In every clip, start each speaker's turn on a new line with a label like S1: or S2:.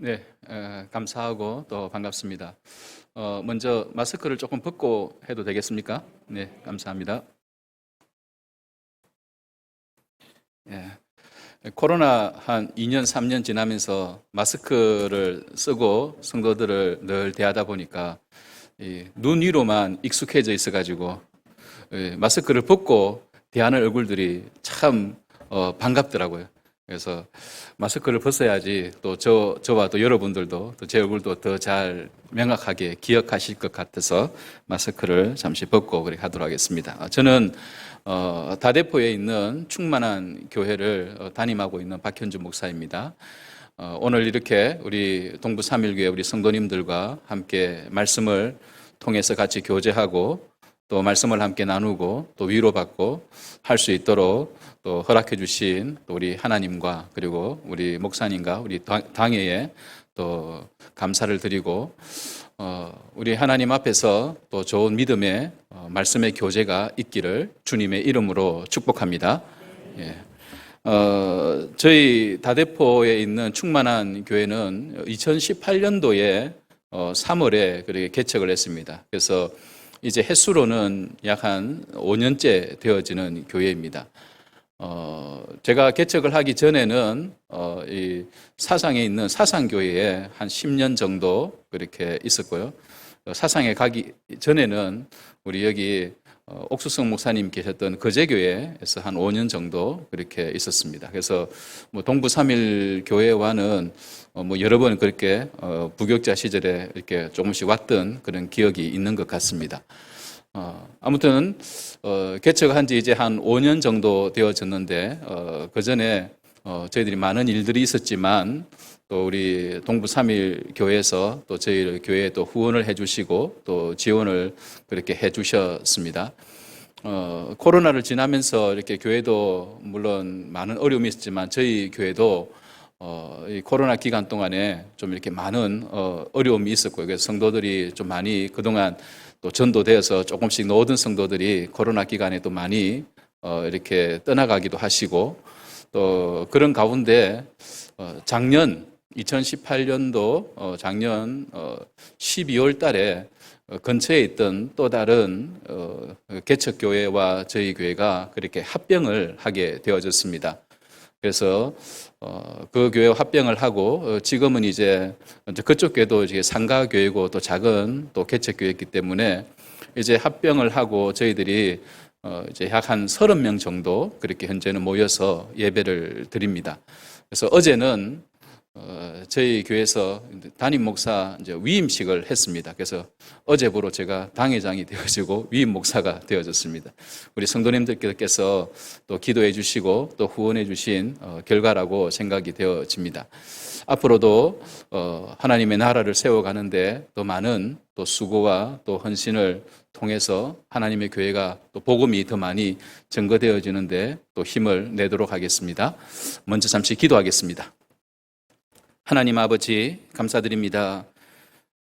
S1: 네, 감사하고 또 반갑습니다. 먼저 마스크를 조금 벗고 해도 되겠습니까? 네, 감사합니다. 예, 코로나 한 2년, 3년 지나면서 마스크를 쓰고 성도들을 늘 대하다 보니까 눈 위로만 익숙해져 있어가지고 마스크를 벗고 대하는 얼굴들이 참 반갑더라고요. 그래서 마스크를 벗어야지 또 저와 또 여러분들도 또 제 얼굴도 더 잘 명확하게 기억하실 것 같아서 마스크를 잠시 벗고 그렇게 하도록 하겠습니다. 저는 다대포에 있는 충만한 교회를 담임하고 있는 박현주 목사입니다. 오늘 이렇게 우리 동부 3일교회 우리 성도님들과 함께 말씀을 통해서 같이 교제하고 또 말씀을 함께 나누고 또 위로받고 할 수 있도록 또 허락해 주신 또 우리 하나님과 그리고 우리 목사님과 우리 당회에 또 감사를 드리고 우리 하나님 앞에서 또 좋은 믿음의 말씀의 교제가 있기를 주님의 이름으로 축복합니다. 예. 저희 다대포에 있는 충만한 교회는 2018년도에 3월에 그렇게 개척을 했습니다. 그래서 이제 횟수로는 약 한 5년째 되어지는 교회입니다. 제가 개척을 하기 전에는 이 사상에 있는 사상교회에 한 10년 정도 그렇게 있었고요. 사상에 가기 전에는 우리 여기 옥수성 목사님 계셨던 거제교회에서 한 5년 정도 그렇게 있었습니다. 그래서 뭐 동부 3일 교회와는 뭐 여러 번 그렇게 부교육자 시절에 이렇게 조금씩 왔던 그런 기억이 있는 것 같습니다. 아무튼 개척한 지 이제 한 5년 정도 되어졌는데 그 전에 저희들이 많은 일들이 있었지만 또 우리 동부 3일 교회에서 또 저희 교회에 또 후원을 해주시고 또 지원을 그렇게 해주셨습니다. 코로나를 지나면서 이렇게 교회도 물론 많은 어려움이 있었지만 저희 교회도 이 코로나 기간 동안에 좀 이렇게 많은 어려움이 있었고요. 그래서 성도들이 좀 많이 그동안 또 전도되어서 조금씩 모든 성도들이 코로나 기간에 또 많이 이렇게 떠나가기도 하시고 또 그런 가운데 작년 2018년도 작년 12월 달에 근처에 있던 또 다른 개척교회와 저희 교회가 그렇게 합병을 하게 되어졌습니다. 그래서 그 교회 합병을 하고 지금은 이제 그쪽 교회도 이제 상가 교회고 또 작은 또 개척 교회이기 때문에 이제 합병을 하고 저희들이 이제 약 한 30명 정도 그렇게 현재는 모여서 예배를 드립니다. 그래서 어제는 저희 교회에서 담임 목사 이제 위임식을 했습니다. 그래서 어제부로 제가 당회장이 되어지고 위임 목사가 되어졌습니다. 우리 성도님들께서 또 기도해 주시고 또 후원해 주신 결과라고 생각이 되어집니다. 앞으로도 하나님의 나라를 세워가는데 또 많은 또 수고와 또 헌신을 통해서 하나님의 교회가 또 복음이 더 많이 증거되어지는데 또 힘을 내도록 하겠습니다. 먼저 잠시 기도하겠습니다. 하나님 아버지 감사드립니다.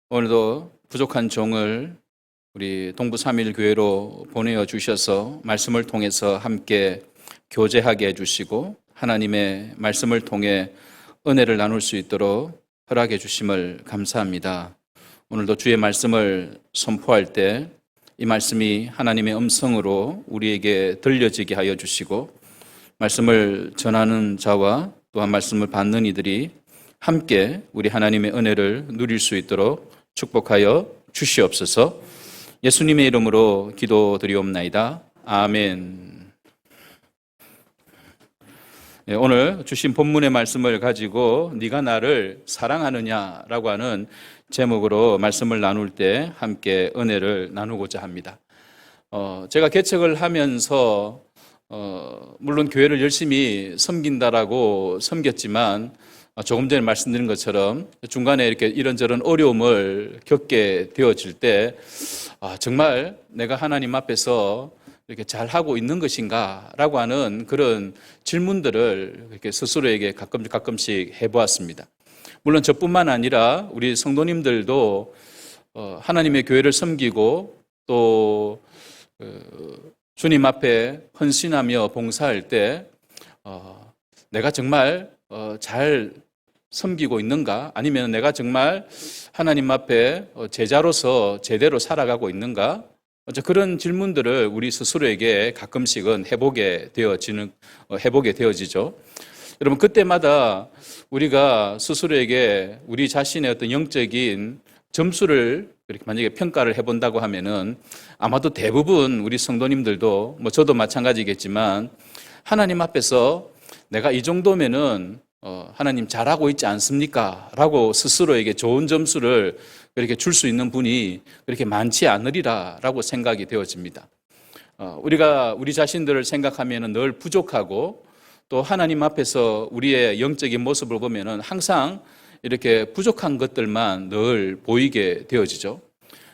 S1: 오늘도 부족한 종을 우리 동부 3일 교회로 보내어 주셔서 말씀을 통해서 함께 교제하게 해주시고 하나님의 말씀을 통해 은혜를 나눌 수 있도록 허락해 주심을 감사합니다. 오늘도 주의 말씀을 선포할 때 이 말씀이 하나님의 음성으로 우리에게 들려지게 하여 주시고 말씀을 전하는 자와 또한 말씀을 받는 이들이 함께 우리 하나님의 은혜를 누릴 수 있도록 축복하여 주시옵소서. 예수님의 이름으로 기도드리옵나이다. 아멘. 네, 오늘 주신 본문의 말씀을 가지고 네가 나를 사랑하느냐라고 하는 제목으로 말씀을 나눌 때 함께 은혜를 나누고자 합니다. 제가 개척을 하면서 물론 교회를 열심히 섬긴다라고 섬겼지만 조금 전에 말씀드린 것처럼 중간에 이렇게 이런저런 어려움을 겪게 되어질 때 정말 내가 하나님 앞에서 이렇게 잘 하고 있는 것인가 라고 하는 그런 질문들을 이렇게 스스로에게 가끔씩 해보았습니다. 물론 저뿐만 아니라 우리 성도님들도 하나님의 교회를 섬기고 또 주님 앞에 헌신하며 봉사할 때 내가 정말 잘 섬기고 있는가? 아니면 내가 정말 하나님 앞에 제자로서 제대로 살아가고 있는가? 그런 질문들을 우리 스스로에게 가끔씩은 해보게 되어지죠. 여러분, 그때마다 우리가 스스로에게 우리 자신의 어떤 영적인 점수를 그렇게 만약에 평가를 해본다고 하면은 아마도 대부분 우리 성도님들도 저도 마찬가지겠지만 하나님 앞에서 내가 이 정도면은 하나님 잘하고 있지 않습니까? 라고 스스로에게 좋은 점수를 그렇게 줄 수 있는 분이 그렇게 많지 않으리라라고 생각이 되어집니다. 우리가 우리 자신들을 생각하면은 늘 부족하고 또 하나님 앞에서 우리의 영적인 모습을 보면은 항상 이렇게 부족한 것들만 늘 보이게 되어지죠.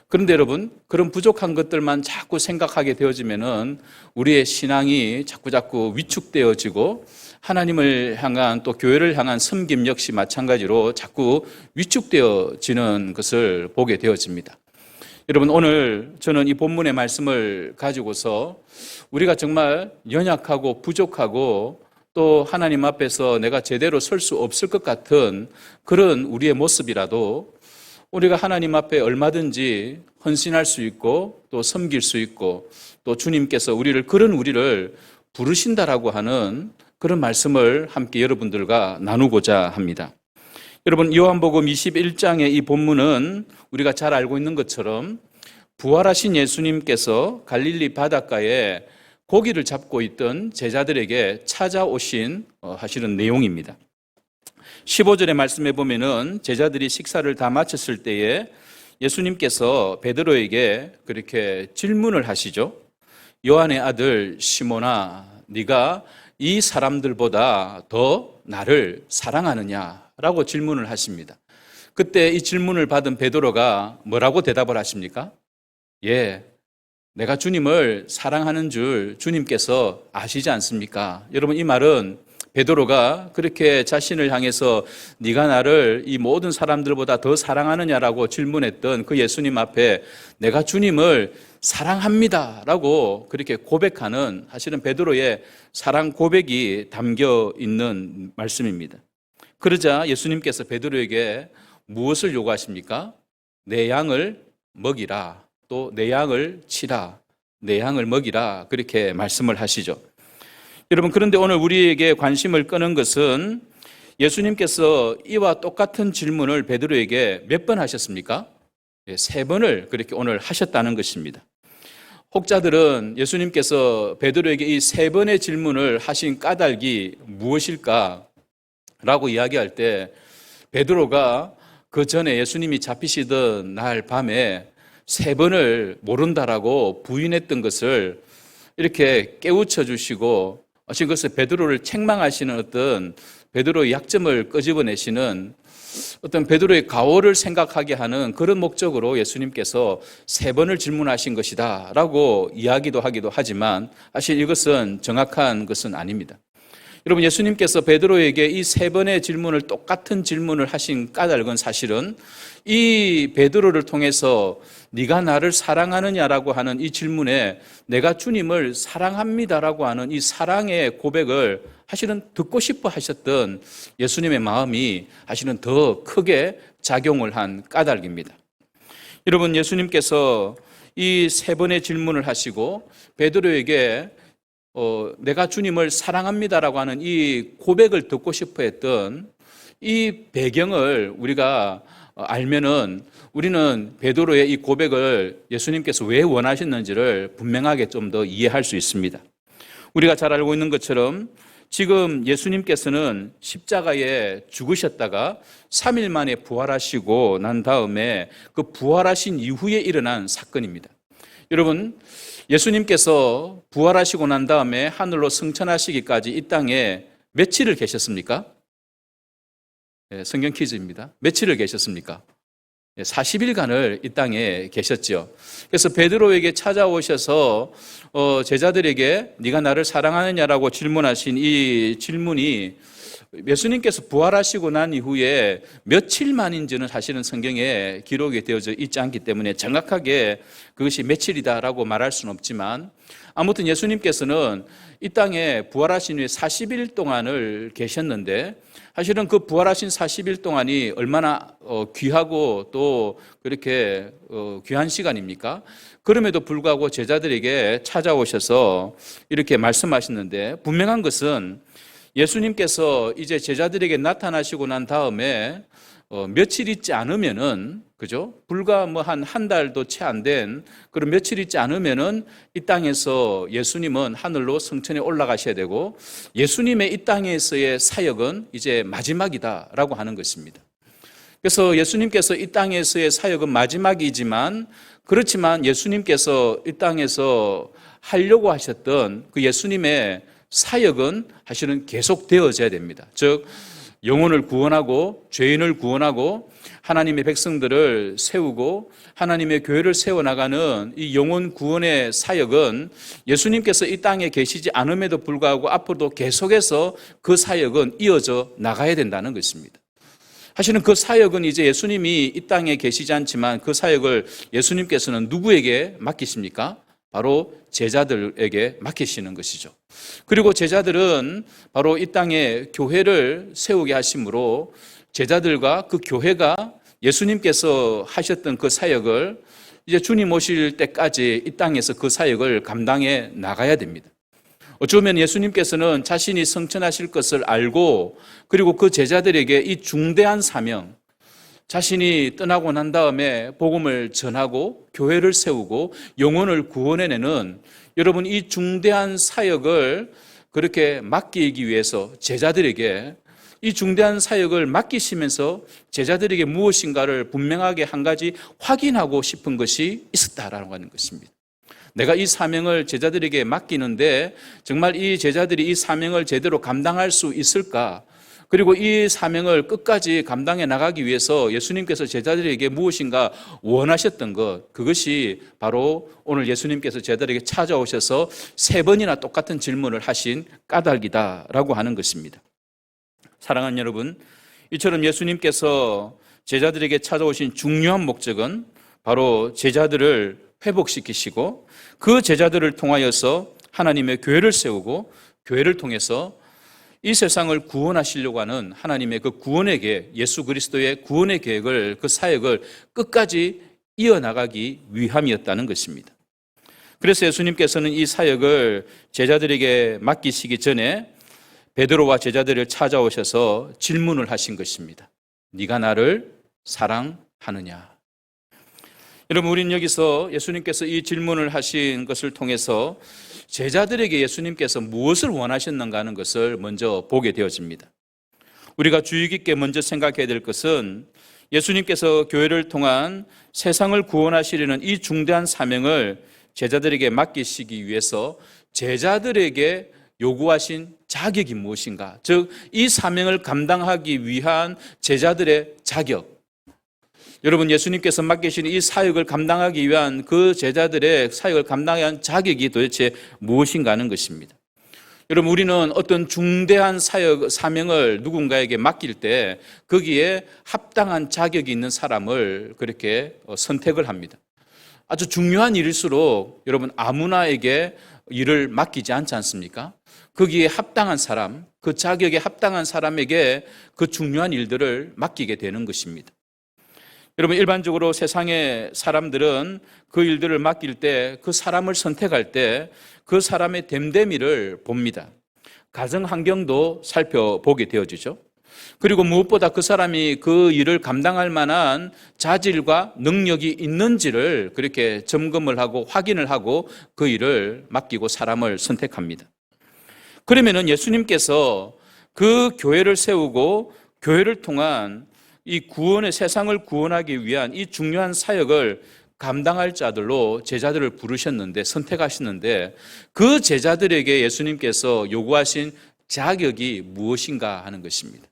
S1: 그런데 여러분, 그런 부족한 것들만 자꾸 생각하게 되어지면은 우리의 신앙이 자꾸 위축되어지고 하나님을 향한 또 교회를 향한 섬김 역시 마찬가지로 자꾸 위축되어지는 것을 보게 되어집니다. 여러분, 오늘 저는 이 본문의 말씀을 가지고서 우리가 정말 연약하고 부족하고 또 하나님 앞에서 내가 제대로 설 수 없을 것 같은 그런 우리의 모습이라도 우리가 하나님 앞에 얼마든지 헌신할 수 있고 또 섬길 수 있고 또 주님께서 그런 우리를 부르신다라고 하는 그런 말씀을 함께 여러분들과 나누고자 합니다. 여러분, 요한복음 21장의 이 본문은 우리가 잘 알고 있는 것처럼 부활하신 예수님께서 갈릴리 바닷가에 고기를 잡고 있던 제자들에게 찾아오신 하시는 내용입니다. 15절의 말씀에 보면은 제자들이 식사를 다 마쳤을 때에 예수님께서 베드로에게 그렇게 질문을 하시죠. 요한의 아들 시몬아, 네가 이 사람들보다 더 나를 사랑하느냐라고 질문을 하십니다. 그때 이 질문을 받은 베드로가 뭐라고 대답을 하십니까? 예, 내가 주님을 사랑하는 줄 주님께서 아시지 않습니까? 여러분, 이 말은 베드로가 그렇게 자신을 향해서 네가 나를 이 모든 사람들보다 더 사랑하느냐라고 질문했던 그 예수님 앞에 내가 주님을 사랑합니다라고 그렇게 고백하는 사실은 베드로의 사랑 고백이 담겨 있는 말씀입니다. 그러자 예수님께서 베드로에게 무엇을 요구하십니까? 내 양을 먹이라, 또 내 양을 치라, 내 양을 먹이라 그렇게 말씀을 하시죠. 여러분, 그런데 오늘 우리에게 관심을 끄는 것은 예수님께서 이와 똑같은 질문을 베드로에게 몇 번 하셨습니까? 3번을 그렇게 오늘 하셨다는 것입니다. 혹자들은 예수님께서 베드로에게 이 3번의 질문을 하신 까닭이 무엇일까? 라고 이야기할 때 베드로가 그 전에 예수님이 잡히시던 날 밤에 3번을 모른다라고 부인했던 것을 이렇게 깨우쳐 주시고 지금 그것을 베드로를 책망하시는 어떤 베드로의 약점을 끄집어내시는 어떤 베드로의 가오를 생각하게 하는 그런 목적으로 예수님께서 3번을 질문하신 것이다 라고 이야기도 하기도 하지만 사실 이것은 정확한 것은 아닙니다. 여러분, 예수님께서 베드로에게 이 3번의 질문을 똑같은 질문을 하신 까닭은 사실은 이 베드로를 통해서 네가 나를 사랑하느냐라고 하는 이 질문에 내가 주님을 사랑합니다라고 하는 이 사랑의 고백을 사실은 듣고 싶어 하셨던 예수님의 마음이 사실은 더 크게 작용을 한 까닭입니다. 여러분, 예수님께서 이 3번의 질문을 하시고 베드로에게 내가 주님을 사랑합니다라고 하는 이 고백을 듣고 싶어 했던 이 배경을 우리가 알면은 우리는 베드로의 이 고백을 예수님께서 왜 원하셨는지를 분명하게 좀 더 이해할 수 있습니다. 우리가 잘 알고 있는 것처럼 지금 예수님께서는 십자가에 죽으셨다가 3일 만에 부활하시고 난 다음에 그 부활하신 이후에 일어난 사건입니다. 여러분, 예수님께서 부활하시고 난 다음에 하늘로 승천하시기까지 이 땅에 며칠을 계셨습니까? 성경 퀴즈입니다. 며칠을 계셨습니까? 40일간을 이 땅에 계셨죠. 그래서 베드로에게 찾아오셔서 제자들에게 네가 나를 사랑하느냐라고 질문하신 이 질문이 예수님께서 부활하시고 난 이후에 며칠 만인지는 사실은 성경에 기록이 되어져 있지 않기 때문에 정확하게 그것이 며칠이다라고 말할 수는 없지만, 아무튼 예수님께서는 이 땅에 부활하신 후에 40일 동안을 계셨는데, 사실은 그 부활하신 40일 동안이 얼마나 귀하고 또 그렇게 귀한 시간입니까? 그럼에도 불구하고 제자들에게 찾아오셔서 이렇게 말씀하셨는데, 분명한 것은 예수님께서 이제 제자들에게 나타나시고 난 다음에 며칠 있지 않으면은, 그죠? 불과 뭐 한 달도 채 안 된 그런 며칠 있지 않으면은 이 땅에서 예수님은 하늘로 성천에 올라가셔야 되고, 예수님의 이 땅에서의 사역은 이제 마지막이다라고 하는 것입니다. 그래서 예수님께서 이 땅에서의 사역은 마지막이지만, 그렇지만 예수님께서 이 땅에서 하려고 하셨던 그 예수님의 사역은 사실은 계속 되어져야 됩니다. 즉, 영혼을 구원하고 죄인을 구원하고 하나님의 백성들을 세우고 하나님의 교회를 세워나가는 이 영혼 구원의 사역은 예수님께서 이 땅에 계시지 않음에도 불구하고 앞으로도 계속해서 그 사역은 이어져 나가야 된다는 것입니다. 사실은 그 사역은 이제 예수님이 이 땅에 계시지 않지만 그 사역을 예수님께서는 누구에게 맡기십니까? 바로 제자들에게 맡기시는 것이죠. 그리고 제자들은 바로 이 땅에 교회를 세우게 하심으로 제자들과 그 교회가 예수님께서 하셨던 그 사역을 이제 주님 오실 때까지 이 땅에서 그 사역을 감당해 나가야 됩니다. 어쩌면 예수님께서는 자신이 성천하실 것을 알고, 그리고 그 제자들에게 이 중대한 사명, 자신이 떠나고 난 다음에 복음을 전하고 교회를 세우고 영혼을 구원해내는, 여러분, 이 중대한 사역을 그렇게 맡기기 위해서 제자들에게 이 중대한 사역을 맡기시면서 제자들에게 무엇인가를 분명하게 한 가지 확인하고 싶은 것이 있었다라고 하는 것입니다. 내가 이 사명을 제자들에게 맡기는데 정말 이 제자들이 이 사명을 제대로 감당할 수 있을까? 그리고 이 사명을 끝까지 감당해 나가기 위해서 예수님께서 제자들에게 무엇인가 원하셨던 것, 그것이 바로 오늘 예수님께서 제자들에게 찾아오셔서 3번이나 똑같은 질문을 하신 까닭이다라고 하는 것입니다. 사랑하는 여러분, 이처럼 예수님께서 제자들에게 찾아오신 중요한 목적은 바로 제자들을 회복시키시고 그 제자들을 통하여서 하나님의 교회를 세우고 교회를 통해서 이 세상을 구원하시려고 하는 하나님의 그 구원의 계획, 예수 그리스도의 구원의 계획을, 그 사역을 끝까지 이어나가기 위함이었다는 것입니다. 그래서 예수님께서는 이 사역을 제자들에게 맡기시기 전에 베드로와 제자들을 찾아오셔서 질문을 하신 것입니다. 네가 나를 사랑하느냐? 여러분, 우리는 여기서 예수님께서 이 질문을 하신 것을 통해서 제자들에게 예수님께서 무엇을 원하셨는가 하는 것을 먼저 보게 되어집니다. 우리가 주의 깊게 먼저 생각해야 될 것은 예수님께서 교회를 통한 세상을 구원하시려는 이 중대한 사명을 제자들에게 맡기시기 위해서 제자들에게 요구하신 자격이 무엇인가? 즉, 이 사명을 감당하기 위한 제자들의 자격. 여러분, 예수님께서 맡기신 이 사역을 감당하기 위한 그 제자들의 사역을 감당하기 위한 자격이 도대체 무엇인가 하는 것입니다. 여러분, 우리는 어떤 중대한 사명을 누군가에게 맡길 때 거기에 합당한 자격이 있는 사람을 그렇게 선택을 합니다. 아주 중요한 일일수록 여러분, 아무나에게 일을 맡기지 않지 않습니까? 거기에 합당한 사람, 그 자격에 합당한 사람에게 그 중요한 일들을 맡기게 되는 것입니다. 여러분, 일반적으로 세상의 사람들은 그 일들을 맡길 때, 그 사람을 선택할 때 그 사람의 됨됨이를 봅니다. 가정 환경도 살펴보게 되어지죠. 그리고 무엇보다 그 사람이 그 일을 감당할 만한 자질과 능력이 있는지를 그렇게 점검을 하고 확인을 하고 그 일을 맡기고 사람을 선택합니다. 그러면은 예수님께서 그 교회를 세우고 교회를 통한 이 구원의 세상을 구원하기 위한 이 중요한 사역을 감당할 자들로 제자들을 부르셨는데, 선택하셨는데, 그 제자들에게 예수님께서 요구하신 자격이 무엇인가 하는 것입니다.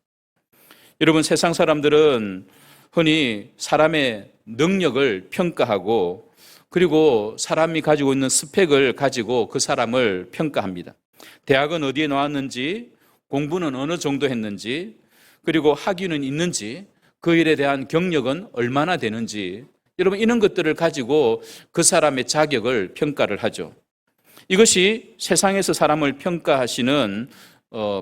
S1: 여러분, 세상 사람들은 흔히 사람의 능력을 평가하고, 그리고 사람이 가지고 있는 스펙을 가지고 그 사람을 평가합니다. 대학은 어디에 나왔는지, 공부는 어느 정도 했는지, 그리고 학위는 있는지, 그 일에 대한 경력은 얼마나 되는지, 여러분 이런 것들을 가지고 그 사람의 자격을 평가를 하죠. 이것이 세상에서 사람을 평가하시는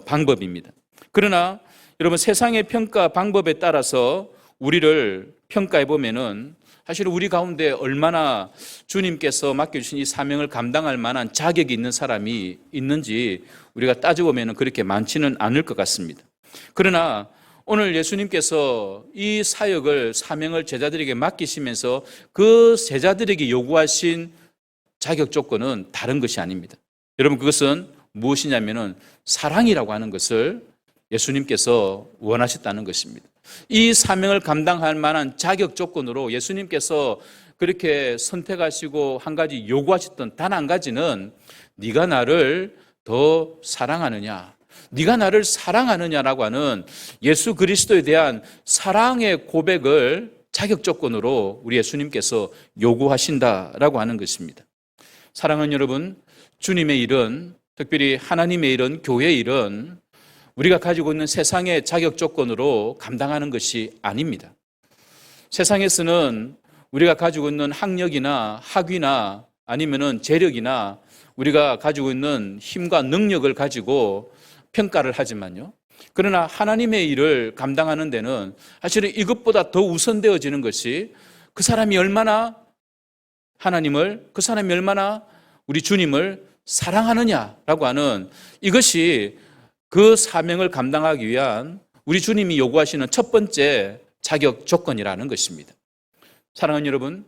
S1: 방법입니다. 그러나 여러분 세상의 평가 방법에 따라서 우리를 평가해 보면은 사실 우리 가운데 얼마나 주님께서 맡겨주신 이 사명을 감당할 만한 자격이 있는 사람이 있는지 우리가 따져보면 그렇게 많지는 않을 것 같습니다. 그러나 오늘 예수님께서 이 사역을, 사명을 제자들에게 맡기시면서 그 제자들에게 요구하신 자격 조건은 다른 것이 아닙니다. 여러분 그것은 무엇이냐면은 사랑이라고 하는 것을 예수님께서 원하셨다는 것입니다. 이 사명을 감당할 만한 자격 조건으로 예수님께서 그렇게 선택하시고 한 가지 요구하셨던 단 한 가지는 네가 나를 더 사랑하느냐, 네가 나를 사랑하느냐라고 하는 예수 그리스도에 대한 사랑의 고백을 자격 조건으로 우리 예수님께서 요구하신다라고 하는 것입니다. 사랑하는 여러분, 주님의 일은, 특별히 하나님의 일은, 교회의 일은 우리가 가지고 있는 세상의 자격 조건으로 감당하는 것이 아닙니다. 세상에서는 우리가 가지고 있는 학력이나 학위나 아니면은 재력이나 우리가 가지고 있는 힘과 능력을 가지고 평가를 하지만요. 그러나 하나님의 일을 감당하는 데는 사실은 이것보다 더 우선되어지는 것이 그 사람이 얼마나 하나님을, 그 사람이 얼마나 우리 주님을 사랑하느냐라고 하는 이것이 그 사명을 감당하기 위한 우리 주님이 요구하시는 첫 번째 자격 조건이라는 것입니다. 사랑하는 여러분,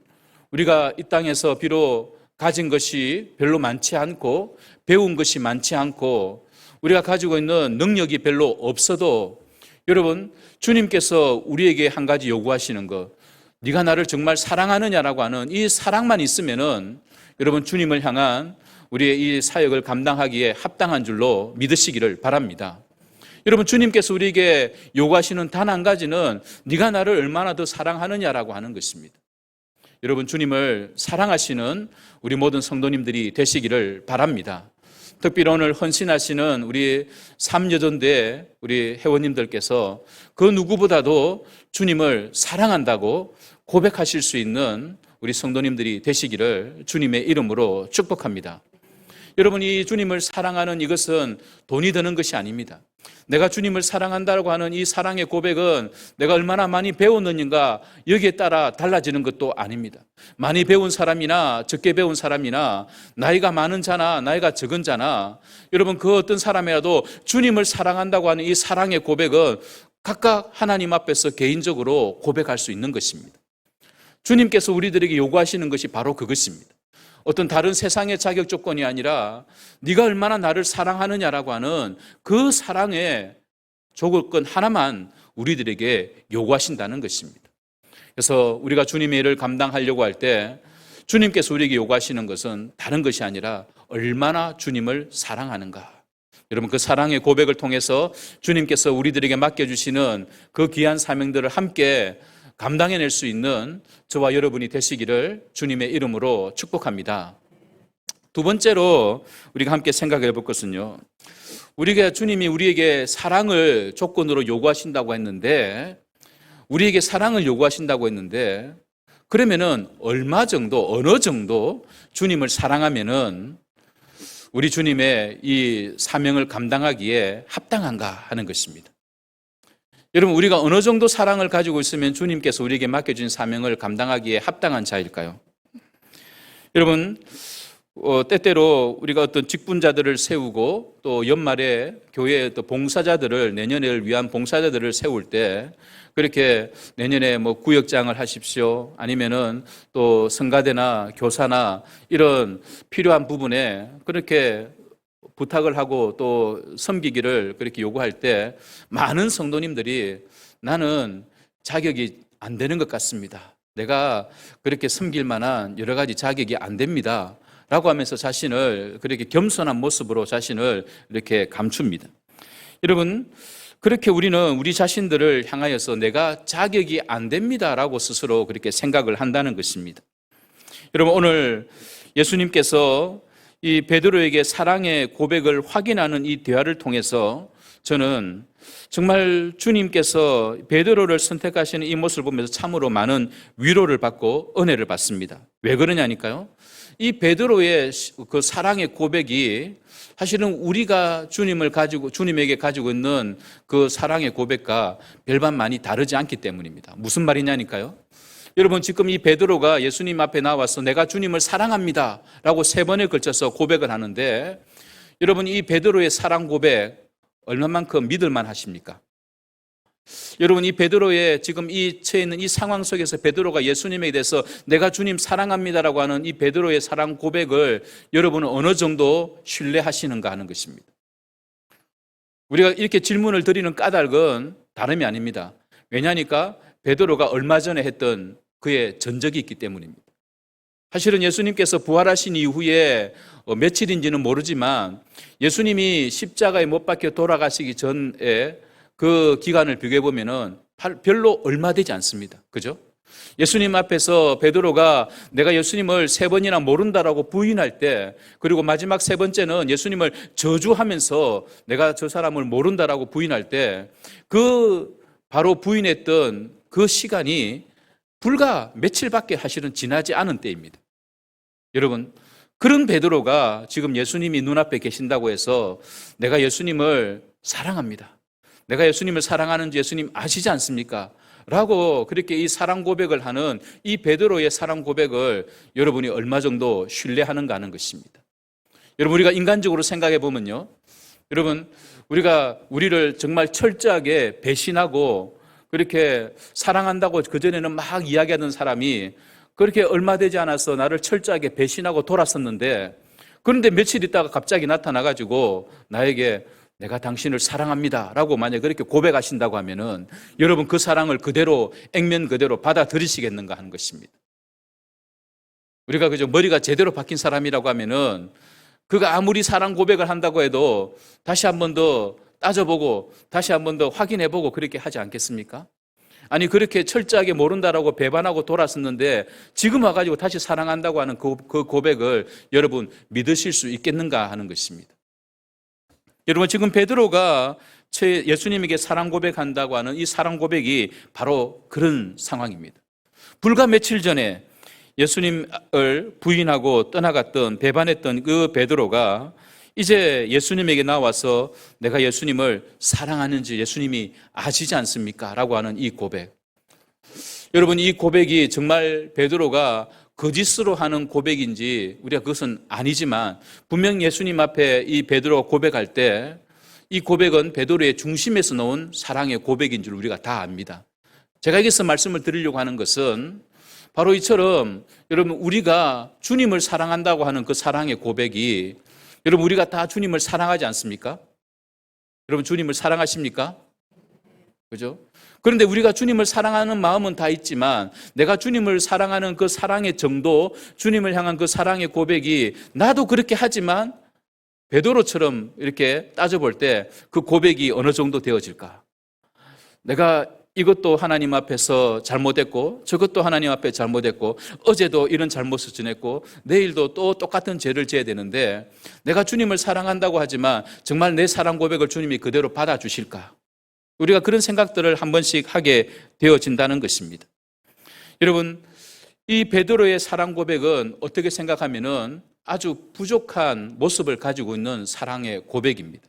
S1: 우리가 이 땅에서 비록 가진 것이 별로 많지 않고 배운 것이 많지 않고 우리가 가지고 있는 능력이 별로 없어도 여러분 주님께서 우리에게 한 가지 요구하시는 것, 네가 나를 정말 사랑하느냐라고 하는 이 사랑만 있으면은 여러분 주님을 향한 우리의 이 사역을 감당하기에 합당한 줄로 믿으시기를 바랍니다. 여러분 주님께서 우리에게 요구하시는 단 한 가지는 네가 나를 얼마나 더 사랑하느냐라고 하는 것입니다. 여러분 주님을 사랑하시는 우리 모든 성도님들이 되시기를 바랍니다. 특별히 오늘 헌신하시는 우리 3여전대 우리 회원님들께서 그 누구보다도 주님을 사랑한다고 고백하실 수 있는 우리 성도님들이 되시기를 주님의 이름으로 축복합니다. 여러분 이 주님을 사랑하는 이것은 돈이 드는 것이 아닙니다. 내가 주님을 사랑한다고 하는 이 사랑의 고백은 내가 얼마나 많이 배웠느냐가 여기에 따라 달라지는 것도 아닙니다. 많이 배운 사람이나 적게 배운 사람이나 나이가 많은 자나 나이가 적은 자나 여러분 그 어떤 사람이라도 주님을 사랑한다고 하는 이 사랑의 고백은 각각 하나님 앞에서 개인적으로 고백할 수 있는 것입니다. 주님께서 우리들에게 요구하시는 것이 바로 그것입니다. 어떤 다른 세상의 자격 조건이 아니라 네가 얼마나 나를 사랑하느냐라고 하는 그 사랑의 조건 하나만 우리들에게 요구하신다는 것입니다. 그래서 우리가 주님의 일을 감당하려고 할 때 주님께서 우리에게 요구하시는 것은 다른 것이 아니라 얼마나 주님을 사랑하는가. 여러분 그 사랑의 고백을 통해서 주님께서 우리들에게 맡겨주시는 그 귀한 사명들을 함께 감당해낼 수 있는 저와 여러분이 되시기를 주님의 이름으로 축복합니다. 두 번째로 우리가 함께 생각해 볼 것은요, 우리가 주님이 우리에게 사랑을 조건으로 요구하신다고 했는데 우리에게 사랑을 요구하신다고 했는데 그러면은 얼마 정도, 어느 정도 주님을 사랑하면은 우리 주님의 이 사명을 감당하기에 합당한가 하는 것입니다. 여러분 우리가 어느 정도 사랑을 가지고 있으면 주님께서 우리에게 맡겨준 사명을 감당하기에 합당한 자일까요? 여러분 때때로 우리가 어떤 직분자들을 세우고 또 연말에 교회의 또 봉사자들을 내년을 위한 봉사자들을 세울 때 그렇게 내년에 뭐 구역장을 하십시오 아니면은 또 성가대나 교사나 이런 필요한 부분에 그렇게 부탁을 하고 또 섬기기를 그렇게 요구할 때 많은 성도님들이 나는 자격이 안 되는 것 같습니다. 내가 그렇게 섬길 만한 여러 가지 자격이 안 됩니다. 라고 하면서 자신을 그렇게 겸손한 모습으로 자신을 이렇게 감춥니다. 여러분, 그렇게 우리는 우리 자신들을 향하여서 내가 자격이 안 됩니다. 라고 스스로 그렇게 생각을 한다는 것입니다. 여러분, 오늘 예수님께서 이 베드로에게 사랑의 고백을 확인하는 이 대화를 통해서 저는 정말 주님께서 베드로를 선택하시는 이 모습을 보면서 참으로 많은 위로를 받고 은혜를 받습니다. 왜 그러냐니까요. 이 베드로의 그 사랑의 고백이 사실은 우리가 주님에게 가지고 있는 그 사랑의 고백과 별반 많이 다르지 않기 때문입니다. 무슨 말이냐니까요. 여러분, 지금 이 베드로가 예수님 앞에 나와서 내가 주님을 사랑합니다 라고 3번에 걸쳐서 고백을 하는데, 여러분, 이 베드로의 사랑 고백 얼마만큼 믿을만 하십니까? 여러분, 이 베드로의 지금 이 처해 있는 이 상황 속에서 베드로가 예수님에 대해서 내가 주님 사랑합니다라고 하는 이 베드로의 사랑 고백을 여러분은 어느 정도 신뢰하시는가 하는 것입니다. 우리가 이렇게 질문을 드리는 까닭은 다름이 아닙니다. 왜냐하니까 베드로가 얼마 전에 했던 그의 전적이 있기 때문입니다. 사실은 예수님께서 부활하신 이후에 며칠인지는 모르지만 예수님이 십자가에 못 박혀 돌아가시기 전에 그 기간을 비교해 보면은 별로 얼마 되지 않습니다. 그죠? 예수님 앞에서 베드로가 내가 예수님을 3번이나 모른다라고 부인할 때, 그리고 마지막 3번째는 예수님을 저주하면서 내가 저 사람을 모른다라고 부인할 때, 그 바로 부인했던 그 시간이 불과 며칠밖에 사실은 지나지 않은 때입니다. 여러분, 그런 베드로가 지금 예수님이 눈앞에 계신다고 해서 내가 예수님을 사랑합니다, 내가 예수님을 사랑하는지 예수님 아시지 않습니까? 라고 그렇게 이 사랑 고백을 하는 이 베드로의 사랑 고백을 여러분이 얼마 정도 신뢰하는가 하는 것입니다. 여러분, 우리가 인간적으로 생각해 보면요, 여러분, 우리를 정말 철저하게 배신하고 그렇게 사랑한다고 그전에는 막 이야기하던 사람이 그렇게 얼마 되지 않아서 나를 철저하게 배신하고 돌았었는데, 그런데 며칠 있다가 갑자기 나타나가지고 나에게 내가 당신을 사랑합니다 라고 만약 그렇게 고백하신다고 하면은 여러분, 그 사랑을 그대로 액면 그대로 받아들이시겠는가 하는 것입니다. 우리가 그저 머리가 제대로 박힌 사람이라고 하면은 그가 아무리 사랑 고백을 한다고 해도 다시 한 번 더 따져보고 다시 한 번 더 확인해보고 그렇게 하지 않겠습니까? 아니, 그렇게 철저하게 모른다라고 배반하고 돌았었는데 지금 와가지고 다시 사랑한다고 하는 그 고백을 여러분 믿으실 수 있겠는가 하는 것입니다. 여러분, 지금 베드로가 예수님에게 사랑 고백한다고 하는 이 사랑 고백이 바로 그런 상황입니다. 불과 며칠 전에 예수님을 부인하고 떠나갔던, 배반했던 그 베드로가 이제 예수님에게 나와서 내가 예수님을 사랑하는지 예수님이 아시지 않습니까? 라고 하는 이 고백. 여러분, 이 고백이 정말 베드로가 거짓으로 하는 고백인지 우리가 그것은 아니지만 분명 예수님 앞에 이 베드로가 고백할 때 이 고백은 베드로의 중심에서 나온 사랑의 고백인 줄 우리가 다 압니다. 제가 여기서 말씀을 드리려고 하는 것은 바로 이처럼 여러분, 우리가 주님을 사랑한다고 하는 그 사랑의 고백이, 여러분, 우리가 다 주님을 사랑하지 않습니까? 여러분, 주님을 사랑하십니까? 그죠? 그런데 우리가 주님을 사랑하는 마음은 다 있지만 내가 주님을 사랑하는 그 사랑의 정도, 주님을 향한 그 사랑의 고백이 나도 그렇게 하지만 베드로처럼 이렇게 따져볼 때 그 고백이 어느 정도 되어질까? 내가 이것도 하나님 앞에서 잘못했고 저것도 하나님 앞에 잘못했고 어제도 이런 잘못을 지냈고 내일도 또 똑같은 죄를 지어야 되는데 내가 주님을 사랑한다고 하지만 정말 내 사랑 고백을 주님이 그대로 받아주실까? 우리가 그런 생각들을 한 번씩 하게 되어진다는 것입니다. 여러분, 이 베드로의 사랑 고백은 어떻게 생각하면은 아주 부족한 모습을 가지고 있는 사랑의 고백입니다.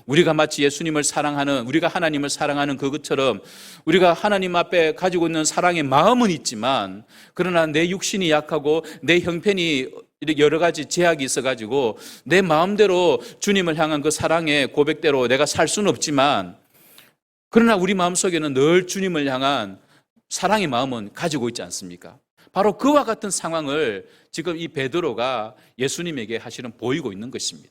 S1: 우리가 마치 예수님을 사랑하는, 우리가 하나님을 사랑하는 그것처럼 우리가 하나님 앞에 가지고 있는 사랑의 마음은 있지만 그러나 내 육신이 약하고 내 형편이 여러 가지 제약이 있어가지고 내 마음대로 주님을 향한 그 사랑의 고백대로 내가 살 수는 없지만 그러나 우리 마음속에는 늘 주님을 향한 사랑의 마음은 가지고 있지 않습니까? 바로 그와 같은 상황을 지금 이 베드로가 예수님에게 사실은 보이고 있는 것입니다.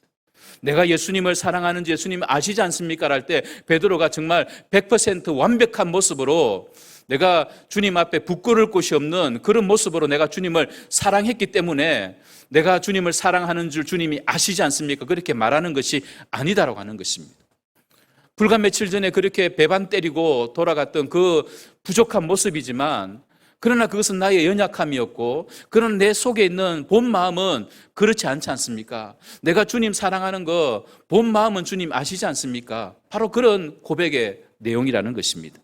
S1: 내가 예수님을 사랑하는지 예수님 아시지 않습니까? 할 때 베드로가 정말 100% 완벽한 모습으로 내가 주님 앞에 부끄러울 곳이 없는 그런 모습으로 내가 주님을 사랑했기 때문에 내가 주님을 사랑하는 줄 주님이 아시지 않습니까? 그렇게 말하는 것이 아니다라고 하는 것입니다. 불과 며칠 전에 그렇게 배반 때리고 돌아갔던 그 부족한 모습이지만 그러나 그것은 나의 연약함이었고, 그런 내 속에 있는 본 마음은 그렇지 않지 않습니까? 내가 주님 사랑하는 거 본 마음은 주님 아시지 않습니까? 바로 그런 고백의 내용이라는 것입니다.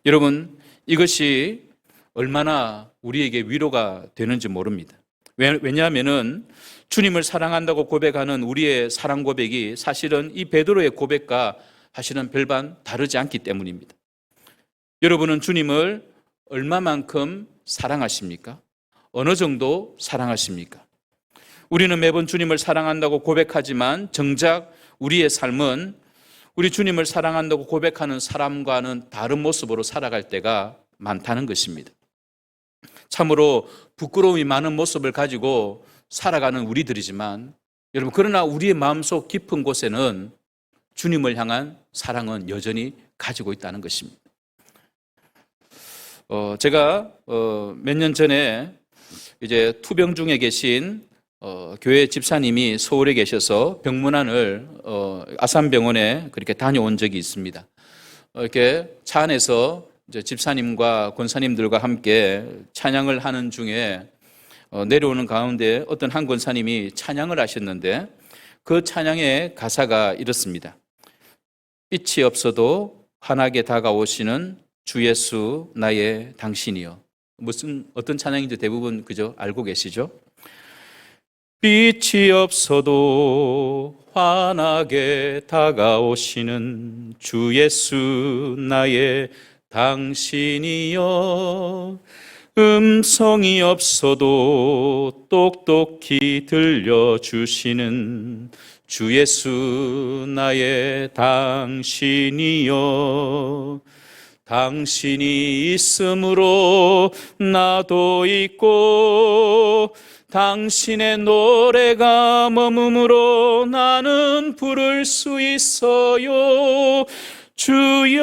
S1: 여러분, 이것이 얼마나 우리에게 위로가 되는지 모릅니다. 왜냐하면은 주님을 사랑한다고 고백하는 우리의 사랑 고백이 사실은 이 베드로의 고백과 사실은 별반 다르지 않기 때문입니다. 여러분은 주님을 얼마만큼 사랑하십니까? 어느 정도 사랑하십니까? 우리는 매번 주님을 사랑한다고 고백하지만 정작 우리의 삶은 우리 주님을 사랑한다고 고백하는 사람과는 다른 모습으로 살아갈 때가 많다는 것입니다. 참으로 부끄러움이 많은 모습을 가지고 살아가는 우리들이지만 여러분, 그러나 우리의 마음속 깊은 곳에는 주님을 향한 사랑은 여전히 가지고 있다는 것입니다. 제가 몇 년 전에 이제 투병 중에 계신 교회 집사님이 서울에 계셔서 병문안을 아산병원에 그렇게 다녀온 적이 있습니다. 이렇게 차 안에서 이제 집사님과 권사님들과 함께 찬양을 하는 중에 내려오는 가운데 어떤 한 권사님이 찬양을 하셨는데 그 찬양의 가사가 이렇습니다. 빛이 없어도 환하게 다가오시는 주 예수 나의 당신이여. 어떤 찬양인지 대부분 그죠? 알고 계시죠? 빛이 없어도 환하게 다가오시는 주 예수 나의 당신이여. 음성이 없어도 똑똑히 들려주시는 주 예수 나의 당신이여. 당신이 있으므로 나도 있고 당신의 노래가 머금으로 나는 부를 수 있어요. 주여,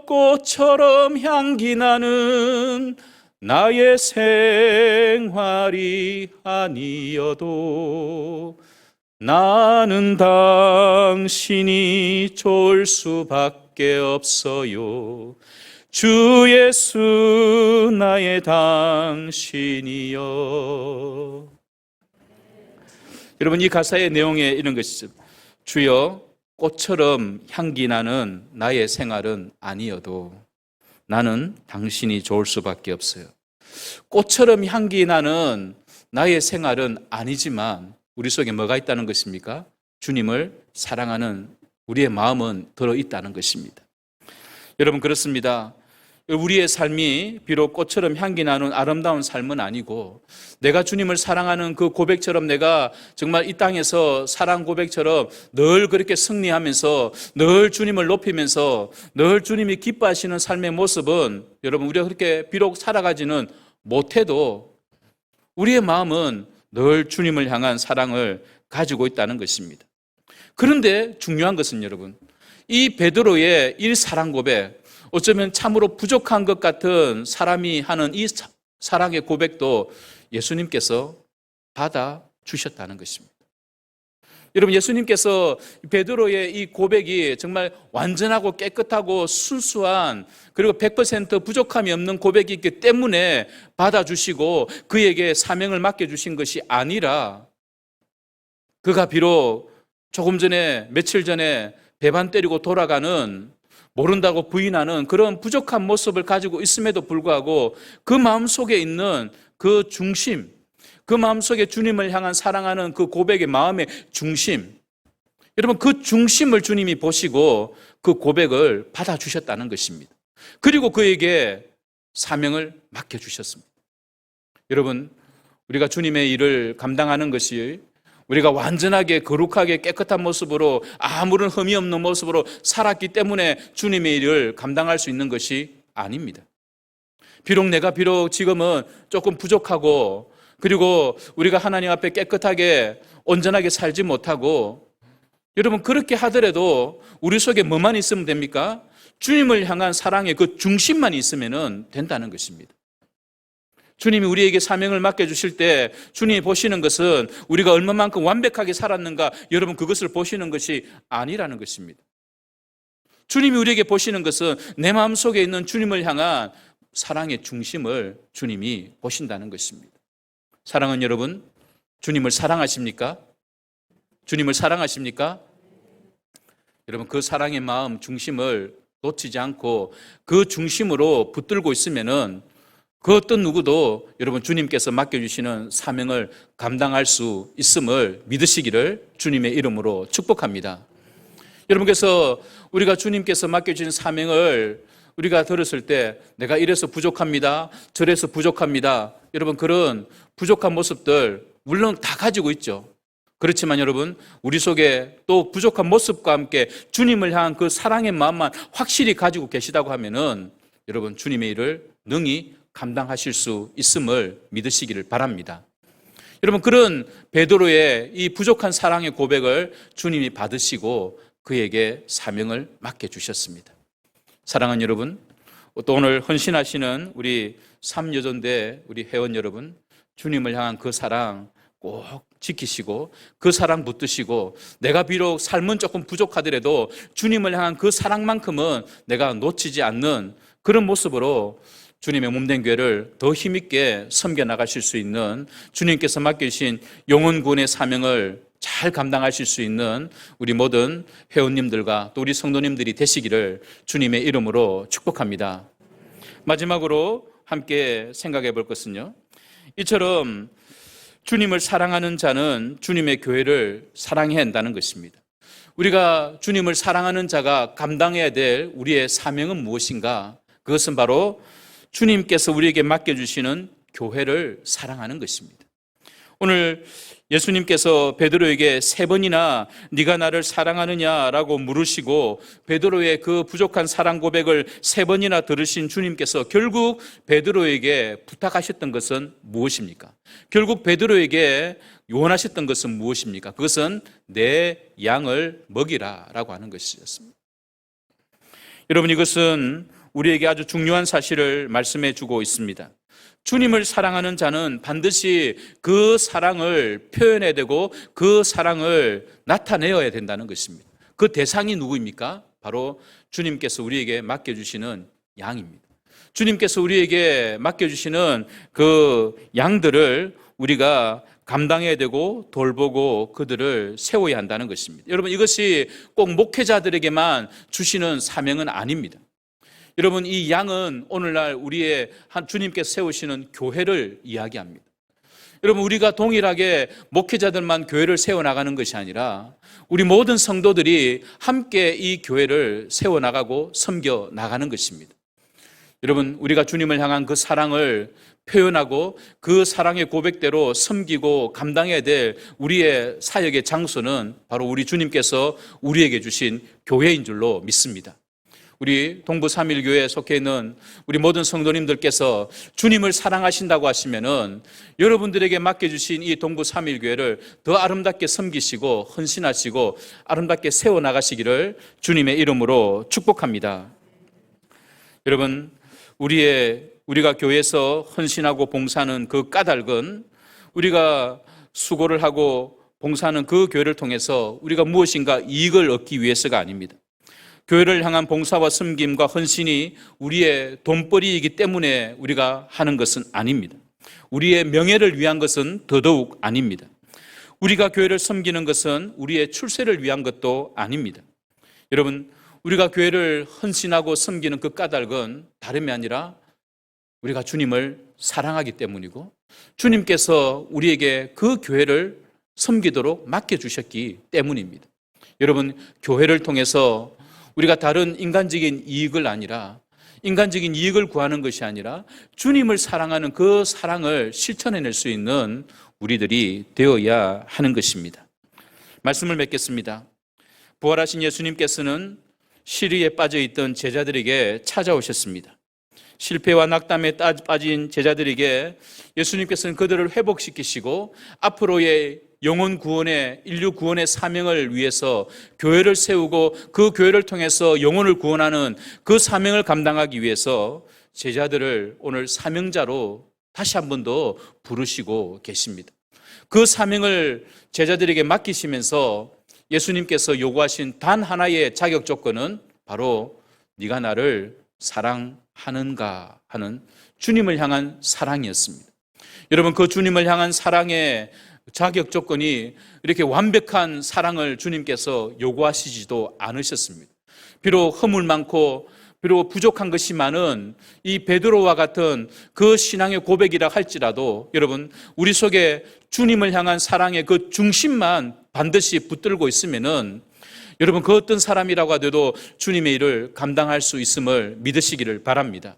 S1: 꽃처럼 향기 나는 나의 생활이 아니어도 나는 당신이 좋을 수밖에 없어요. 주 예수 나의 당신이여. 여러분, 이 가사의 내용에 이런 것이죠. 주여, 꽃처럼 향기 나는 나의 생활은 아니어도 나는 당신이 좋을 수밖에 없어요. 꽃처럼 향기 나는 나의 생활은 아니지만 우리 속에 뭐가 있다는 것입니까? 주님을 사랑하는 우리의 마음은 들어있다는 것입니다. 여러분, 그렇습니다. 우리의 삶이 비록 꽃처럼 향기 나는 아름다운 삶은 아니고 내가 주님을 사랑하는 그 고백처럼 내가 정말 이 땅에서 사랑 고백처럼 늘 그렇게 승리하면서 늘 주님을 높이면서 늘 주님이 기뻐하시는 삶의 모습은 여러분, 우리가 그렇게 비록 살아가지는 못해도 우리의 마음은 늘 주님을 향한 사랑을 가지고 있다는 것입니다. 그런데 중요한 것은 여러분, 이 베드로의 이 사랑 고백, 어쩌면 참으로 부족한 것 같은 사람이 하는 이 사랑의 고백도 예수님께서 받아주셨다는 것입니다. 여러분, 예수님께서 베드로의 이 고백이 정말 완전하고 깨끗하고 순수한 그리고 100% 부족함이 없는 고백이기 때문에 받아주시고 그에게 사명을 맡겨주신 것이 아니라 그가 비록 조금 전에 며칠 전에 배반 때리고 돌아가는 모른다고 부인하는 그런 부족한 모습을 가지고 있음에도 불구하고 그 마음속에 있는 그 중심, 그 마음속에 주님을 향한 사랑하는 그 고백의 마음의 중심, 여러분, 그 중심을 주님이 보시고 그 고백을 받아주셨다는 것입니다. 그리고 그에게 사명을 맡겨주셨습니다. 여러분, 우리가 주님의 일을 감당하는 것이 우리가 완전하게 거룩하게 깨끗한 모습으로 아무런 흠이 없는 모습으로 살았기 때문에 주님의 일을 감당할 수 있는 것이 아닙니다. 비록 지금은 조금 부족하고 그리고 우리가 하나님 앞에 깨끗하게 온전하게 살지 못하고 여러분, 그렇게 하더라도 우리 속에 뭐만 있으면 됩니까? 주님을 향한 사랑의 그 중심만 있으면 된다는 것입니다. 주님이 우리에게 사명을 맡겨주실 때 주님이 보시는 것은 우리가 얼마만큼 완벽하게 살았는가, 여러분, 그것을 보시는 것이 아니라는 것입니다. 주님이 우리에게 보시는 것은 내 마음속에 있는 주님을 향한 사랑의 중심을 주님이 보신다는 것입니다. 사랑하는 여러분, 주님을 사랑하십니까? 주님을 사랑하십니까? 여러분, 그 사랑의 마음 중심을 놓치지 않고 그 중심으로 붙들고 있으면은 그 어떤 누구도 여러분 주님께서 맡겨주시는 사명을 감당할 수 있음을 믿으시기를 주님의 이름으로 축복합니다. 여러분께서 우리가 주님께서 맡겨주신 사명을 우리가 들었을 때 내가 이래서 부족합니다, 저래서 부족합니다. 여러분, 그런 부족한 모습들 물론 다 가지고 있죠. 그렇지만 여러분, 우리 속에 또 부족한 모습과 함께 주님을 향한 그 사랑의 마음만 확실히 가지고 계시다고 하면은 여러분 주님의 일을 능히 감당하실 수 있음을 믿으시기를 바랍니다. 여러분, 그런 베드로의 이 부족한 사랑의 고백을 주님이 받으시고 그에게 사명을 맡겨주셨습니다. 사랑하는 여러분, 또 오늘 헌신하시는 우리 삼여전대 우리 회원 여러분, 주님을 향한 그 사랑 꼭 지키시고 그 사랑 붙드시고 내가 비록 삶은 조금 부족하더라도 주님을 향한 그 사랑만큼은 내가 놓치지 않는 그런 모습으로 주님의 몸된 교회를 더 힘있게 섬겨나가실 수 있는, 주님께서 맡기신 영혼구원의 사명을 잘 감당하실 수 있는 우리 모든 회원님들과 또 우리 성도님들이 되시기를 주님의 이름으로 축복합니다. 마지막으로 함께 생각해 볼 것은요, 이처럼 주님을 사랑하는 자는 주님의 교회를 사랑해야 한다는 것입니다. 우리가 주님을 사랑하는 자가 감당해야 될 우리의 사명은 무엇인가? 그것은 바로 주님께서 우리에게 맡겨주시는 교회를 사랑하는 것입니다. 오늘 예수님께서 베드로에게 3번이나 네가 나를 사랑하느냐라고 물으시고 베드로의 그 부족한 사랑 고백을 3번이나 들으신 주님께서 결국 베드로에게 부탁하셨던 것은 무엇입니까? 결국 베드로에게 원하셨던 것은 무엇입니까? 그것은 내 양을 먹이라라고 하는 것이었습니다. 여러분, 이것은 우리에게 아주 중요한 사실을 말씀해 주고 있습니다. 주님을 사랑하는 자는 반드시 그 사랑을 표현해야 되고 그 사랑을 나타내어야 된다는 것입니다. 그 대상이 누구입니까? 바로 주님께서 우리에게 맡겨주시는 양입니다. 주님께서 우리에게 맡겨주시는 그 양들을 우리가 감당해야 되고 돌보고 그들을 세워야 한다는 것입니다. 여러분, 이것이 꼭 목회자들에게만 주시는 사명은 아닙니다. 여러분, 이 양은 오늘날 우리의 주님께서 세우시는 교회를 이야기합니다. 여러분, 우리가 동일하게 목회자들만 교회를 세워나가는 것이 아니라 우리 모든 성도들이 함께 이 교회를 세워나가고 섬겨나가는 것입니다. 여러분, 우리가 주님을 향한 그 사랑을 표현하고 그 사랑의 고백대로 섬기고 감당해야 될 우리의 사역의 장소는 바로 우리 주님께서 우리에게 주신 교회인 줄로 믿습니다. 우리 동부 3.1교회에 속해 있는 우리 모든 성도님들께서 주님을 사랑하신다고 하시면은 여러분들에게 맡겨주신 이 동부 3.1교회를 더 아름답게 섬기시고 헌신하시고 아름답게 세워나가시기를 주님의 이름으로 축복합니다. 여러분, 우리가 교회에서 헌신하고 봉사하는 그 까닭은 우리가 수고를 하고 봉사하는 그 교회를 통해서 우리가 무엇인가 이익을 얻기 위해서가 아닙니다. 교회를 향한 봉사와 섬김과 헌신이 우리의 돈벌이이기 때문에 우리가 하는 것은 아닙니다. 우리의 명예를 위한 것은 더더욱 아닙니다. 우리가 교회를 섬기는 것은 우리의 출세를 위한 것도 아닙니다. 여러분, 우리가 교회를 헌신하고 섬기는 그 까닭은 다름이 아니라 우리가 주님을 사랑하기 때문이고 주님께서 우리에게 그 교회를 섬기도록 맡겨주셨기 때문입니다. 여러분, 교회를 통해서 우리가 다른 인간적인 이익을 아니라 인간적인 이익을 구하는 것이 아니라 주님을 사랑하는 그 사랑을 실천해낼 수 있는 우리들이 되어야 하는 것입니다. 말씀을 맺겠습니다. 부활하신 예수님께서는 시리에 빠져있던 제자들에게 찾아오셨습니다. 실패와 낙담에 빠진 제자들에게 예수님께서는 그들을 회복시키시고 앞으로의 영혼 구원의, 인류 구원의 사명을 위해서 교회를 세우고 그 교회를 통해서 영혼을 구원하는 그 사명을 감당하기 위해서 제자들을 오늘 사명자로 다시 한 번 더 부르시고 계십니다. 그 사명을 제자들에게 맡기시면서 예수님께서 요구하신 단 하나의 자격 조건은 바로 네가 나를 사랑하는가 하는 주님을 향한 사랑이었습니다. 여러분, 그 주님을 향한 사랑의 자격 조건이 이렇게 완벽한 사랑을 주님께서 요구하시지도 않으셨습니다. 비록 허물 많고 비록 부족한 것이 많은 이 베드로와 같은 그 신앙의 고백이라 할지라도 여러분, 우리 속에 주님을 향한 사랑의 그 중심만 반드시 붙들고 있으면은 여러분, 그 어떤 사람이라고 하더라도 주님의 일을 감당할 수 있음을 믿으시기를 바랍니다.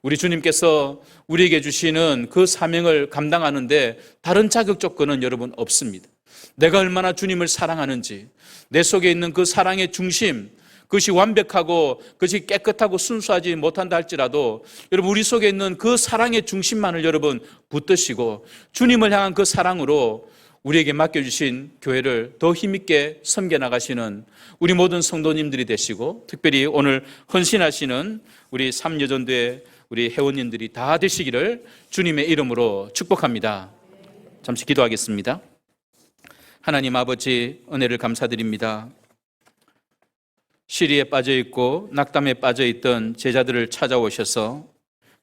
S1: 우리 주님께서 우리에게 주시는 그 사명을 감당하는데 다른 자격 조건은 여러분 없습니다. 내가 얼마나 주님을 사랑하는지, 내 속에 있는 그 사랑의 중심, 그것이 완벽하고 그것이 깨끗하고 순수하지 못한다 할지라도 여러분, 우리 속에 있는 그 사랑의 중심만을 여러분 붙드시고 주님을 향한 그 사랑으로 우리에게 맡겨주신 교회를 더 힘있게 섬겨나가시는 우리 모든 성도님들이 되시고, 특별히 오늘 헌신하시는 우리 삼여전도회 우리 회원님들이 다 되시기를 주님의 이름으로 축복합니다. 잠시 기도하겠습니다. 하나님 아버지, 은혜를 감사드립니다. 시리에 빠져있고 낙담에 빠져있던 제자들을 찾아오셔서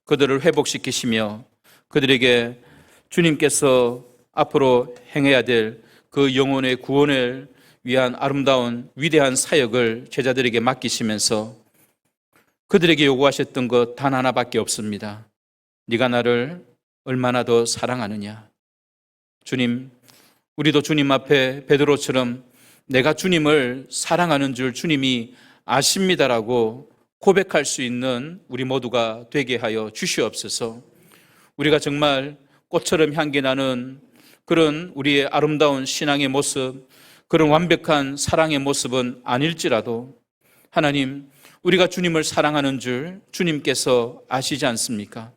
S1: 그들을 회복시키시며 그들에게 주님께서 앞으로 행해야 될 그 영혼의 구원을 위한 아름다운 위대한 사역을 제자들에게 맡기시면서 그들에게 요구하셨던 것 단 하나밖에 없습니다. 네가 나를 얼마나 더 사랑하느냐. 주님, 우리도 주님 앞에 베드로처럼 내가 주님을 사랑하는 줄 주님이 아십니다라고 고백할 수 있는 우리 모두가 되게 하여 주시옵소서. 우리가 정말 꽃처럼 향기 나는 그런 우리의 아름다운 신앙의 모습, 그런 완벽한 사랑의 모습은 아닐지라도 하나님, 우리가 주님을 사랑하는 줄 주님께서 아시지 않습니까?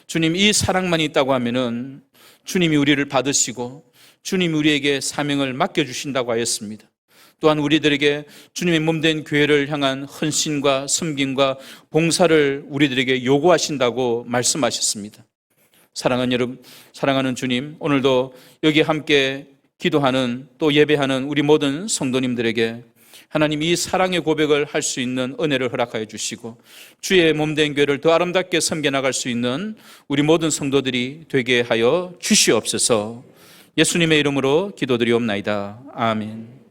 S1: 주님, 이 사랑만 있다고 하면은 주님이 우리를 받으시고 주님이 우리에게 사명을 맡겨주신다고 하였습니다. 또한 우리들에게 주님의 몸된 교회를 향한 헌신과 섬김과 봉사를 우리들에게 요구하신다고 말씀하셨습니다. 사랑하는 주님, 오늘도 여기 함께 기도하는 또 예배하는 우리 모든 성도님들에게 하나님, 이 사랑의 고백을 할 수 있는 은혜를 허락하여 주시고 주의 몸된 교회를 더 아름답게 섬겨나갈 수 있는 우리 모든 성도들이 되게 하여 주시옵소서. 예수님의 이름으로 기도드리옵나이다. 아멘.